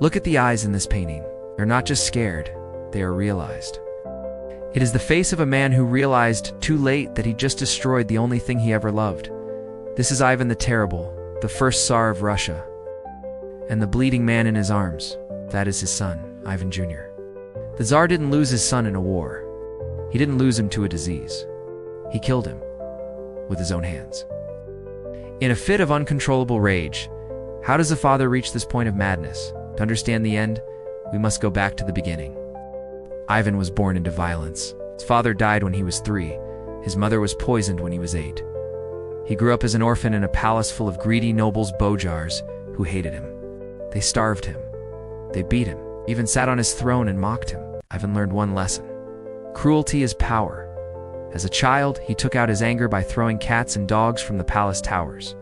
Look at the eyes in this painting. They're not just scared, they are realized. It is the face of a man who realized too late that he just destroyed the only thing he ever loved. This is Ivan the Terrible, the first Tsar of Russia. And the bleeding man in his arms, that is his son, Ivan Jr. The Tsar didn't lose his son in a war. He didn't lose him to a disease. He killed him with his own hands. In a fit of uncontrollable rage, how does a father reach this point of madness? To understand the end, we must go back to the beginning. Ivan was born into violence. His father died when he was 3. His mother was poisoned when he was 8. He grew up as an orphan in a palace full of greedy nobles, bojars, who hated him. They starved him. They beat him, even sat on his throne and mocked him. Ivan learned one lesson. Cruelty is power. As a child, he took out his anger by throwing cats and dogs from the palace towers.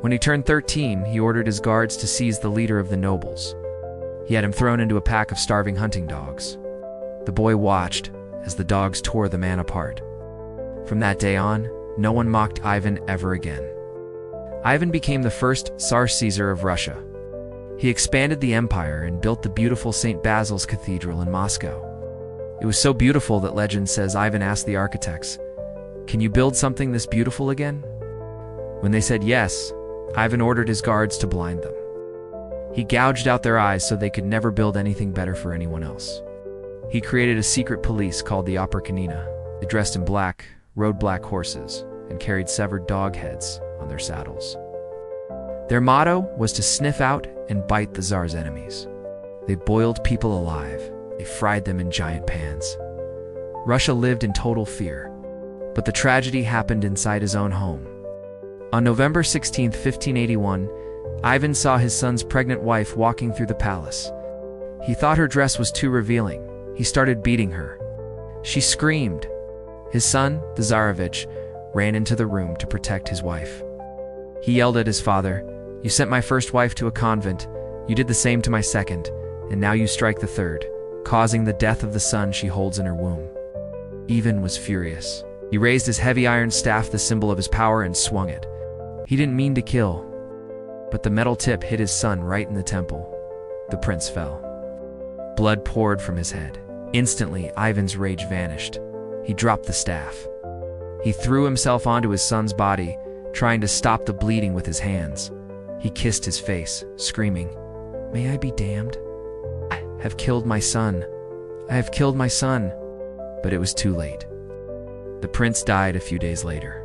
When he turned 13, he ordered his guards to seize the leader of the nobles. He had him thrown into a pack of starving hunting dogs. The boy watched as the dogs tore the man apart. From that day on, no one mocked Ivan ever again. Ivan became the first Tsar Caesar of Russia. He expanded the empire and built the beautiful St. Basil's Cathedral in Moscow. It was so beautiful that legend says Ivan asked the architects, "Can you build something this beautiful again?" When they said yes, Ivan ordered his guards to blind them. He gouged out their eyes so they could never build anything better for anyone else. He created a secret police called the Uturono. They dressed in black, rode black horses, and carried severed dog heads on their saddles. Their motto was to sniff out and bite the Tsar's enemies. They boiled people alive. They fried them in giant pans. Russia lived in total fear, but the tragedy happened inside his own home. On November 16, 1581, Ivan saw his son's pregnant wife walking through the palace. He thought her dress was too revealing. He started beating her. She screamed. His son, the Tsarevich, ran into the room to protect his wife. He yelled at his father, "You sent my first wife to a convent, you did the same to my second, and now you strike the third, causing the death of the son she holds in her womb." Ivan was furious. He raised his heavy iron staff, the symbol of his power, and swung it. He didn't mean to kill, but the metal tip hit his son right in the temple. The prince fell. Blood poured from his head. Instantly, Ivan's rage vanished. He dropped the staff. He threw himself onto his son's body, trying to stop the bleeding with his hands. He kissed his face, screaming, "May I be damned? I have killed my son. I have killed my son." But it was too late. The prince died a few days later.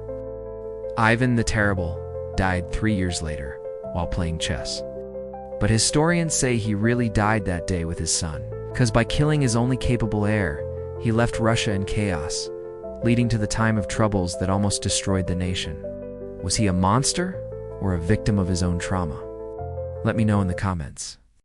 Ivan the Terrible died 3 years later while playing chess. But historians say he really died that day with his son, because by killing his only capable heir, he left Russia in chaos, leading to the time of troubles that almost destroyed the nation. Was he a monster or a victim of his own trauma? Let me know in the comments.